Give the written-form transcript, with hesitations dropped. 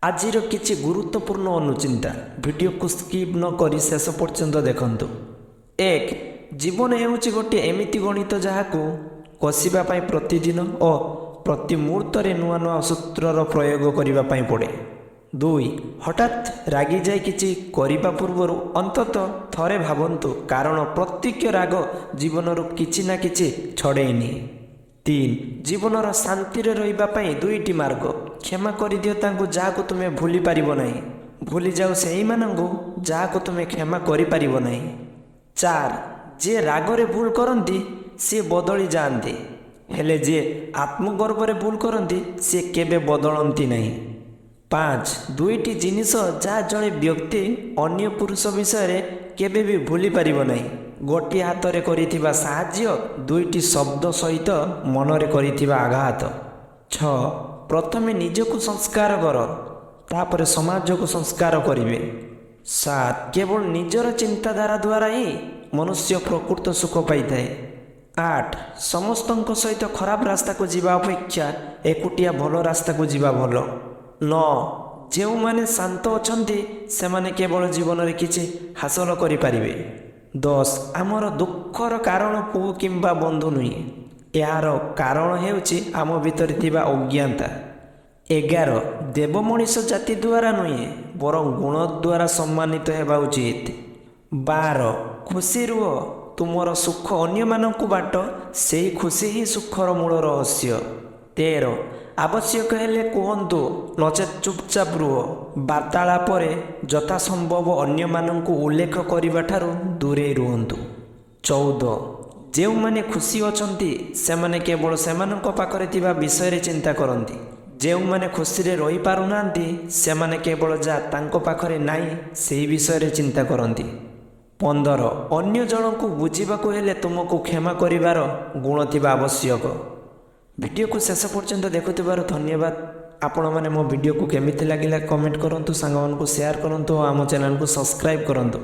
ଆଜିର କିଛି ଗୁରୁତ୍ୱପୂର୍ଣ୍ଣ ଅନୁଚିନ୍ତା ଭିଡ଼ିଓକୁ ସ୍କିପ୍ ନ କରି ଶେଷ ପର୍ଯ୍ୟନ୍ତ ଦେଖନ୍ତୁ। 1. ଜୀବନ ହେଉଛି ଗୋଟିଏ ଏମିତି ଗଣିତ ଯାହାକୁ କଷିବା ପାଇଁ ପ୍ରତିଦିନ ଓ ପ୍ରତି ମୁହୂର୍ତ୍ତରେ ନୂଆ ନୂଆ ସୂତ୍ରର ପ୍ରୟୋଗ କରିବା ପାଇଁ ପଡ଼େ। 2. ହଠାତ୍ ରାଗିଯାଇ କିଛି କରିବା ପୂର୍ବରୁ ଅନ୍ତତଃ ଥରେ ଭାବନ୍ତୁ, କାରଣ ପ୍ରତ୍ୟେକ ରାଗ ଜୀବନରୁ କିଛି ନା କିଛି ଛଡ଼େଇ ନିଏ। 3. ଜୀବନର ଶାନ୍ତିରେ ରହିବା ପାଇଁ 2ଟି ମାର୍ଗ। କ୍ଷମା କରିଦିଅ ତାଙ୍କୁ ଯାହାକୁ ତୁମେ ଭୁଲି ପାରିବ ନାହିଁ। ଭୁଲିଯାଅ ସେହିମାନଙ୍କୁ ଯାହାକୁ ତୁମେ କ୍ଷମା କରିପାରିବ ନାହିଁ। 4. ଯିଏ ରାଗରେ ଭୁଲ କରନ୍ତି ସିଏ ବଦଳି ଯାଆନ୍ତି, ହେଲେ ଯିଏ ଆତ୍ମଗର୍ବରେ ଭୁଲ କରନ୍ତି ସିଏ କେବେ ବଦଳନ୍ତି ନାହିଁ। 5. 2ଟି ଜିନିଷ ଯାହା ଜଣେ ବ୍ୟକ୍ତି ଅନ୍ୟ ପୁରୁଷ ବିଷୟରେ କେବେ ବି ଭୁଲି ପାରିବ ନାହିଁ। ଗୋଟିଏ ହାତରେ କରିଥିବା ସାହାଯ୍ୟ, 2ଟି ଶବ୍ଦ ସହିତ ମନରେ କରିଥିବା ଆଘାତ। 6. ପ୍ରଥମେ ନିଜକୁ ସଂସ୍କାର କର, ତାପରେ ସମାଜକୁ ସଂସ୍କାର କରିବେ। 7. କେବଳ ନିଜର ଚିନ୍ତାଧାରା ଦ୍ୱାରା ହିଁ ମନୁଷ୍ୟ ପ୍ରକୃତ ସୁଖ ପାଇଥାଏ। 8. ସମସ୍ତଙ୍କ ସହିତ ଖରାପ ରାସ୍ତାକୁ ଯିବା ଅପେକ୍ଷା ଏକୁଟିଆ ଭଲ ରାସ୍ତାକୁ ଯିବା ଭଲ। 9. ଯେଉଁମାନେ ଶାନ୍ତ ଅଛନ୍ତି ସେମାନେ କେବଳ ଜୀବନରେ କିଛି ହାସଲ କରିପାରିବେ। 10. ଆମର ଦୁଃଖର କାରଣ ପୁଅ କିମ୍ବା ବନ୍ଧୁ ନୁହେଁ, ଏହାର କାରଣ ହେଉଛି ଆମ ଭିତରେ ଥିବା ଅଜ୍ଞାନତା। 11. ଦେବ ମଣିଷ ଜାତି ଦ୍ୱାରା ନୁହେଁ ବରଂ ଗୁଣ ଦ୍ୱାରା ସମ୍ମାନିତ ହେବା ଉଚିତ। 12. ଖୁସି ରୁହ, ତୁମର ସୁଖ ଅନ୍ୟମାନଙ୍କୁ ବାଟ, ସେହି ଖୁସି ହିଁ ସୁଖର ମୂଳ ରହସ୍ୟ। 13. ଆବଶ୍ୟକ ହେଲେ କୁହନ୍ତୁ, ନଚେତ୍ ଚୁପଚାପ ରୁହ। ବାର୍ତ୍ତାଳାପରେ ଯଥାସମ୍ଭବ ଅନ୍ୟମାନଙ୍କୁ ଉଲ୍ଲେଖ କରିବା ଠାରୁ ଦୂରେଇ ରୁହନ୍ତୁ। 14. ଯେଉଁମାନେ ଖୁସି ଅଛନ୍ତି ସେମାନେ କେବଳ ସେମାନଙ୍କ ପାଖରେ ଥିବା ବିଷୟରେ ଚିନ୍ତା କରନ୍ତି। ଯେଉଁମାନେ ଖୁସିରେ ରହିପାରୁନାହାନ୍ତି ସେମାନେ କେବଳ ଯାହା ତାଙ୍କ ପାଖରେ ନାହିଁ ସେହି ବିଷୟରେ ଚିନ୍ତା କରନ୍ତି। 15. ଅନ୍ୟ ଜଣଙ୍କୁ ବୁଝିବାକୁ ହେଲେ ତୁମକୁ କ୍ଷମା କରିବାର ଗୁଣ ଥିବା ଆବଶ୍ୟକ। ଭିଡ଼ିଓକୁ ଶେଷ ପର୍ଯ୍ୟନ୍ତ ଦେଖୁଥିବାରୁ ଧନ୍ୟବାଦ। ଆପଣମାନେ ମୋ ଭିଡ଼ିଓକୁ କେମିତି ଲାଗିଲା କମେଣ୍ଟ କରନ୍ତୁ, ସାଙ୍ଗମାନଙ୍କୁ ସେୟାର କରନ୍ତୁ ଓ ଆମ ଚ୍ୟାନେଲକୁ ସବସ୍କ୍ରାଇବ୍ କରନ୍ତୁ।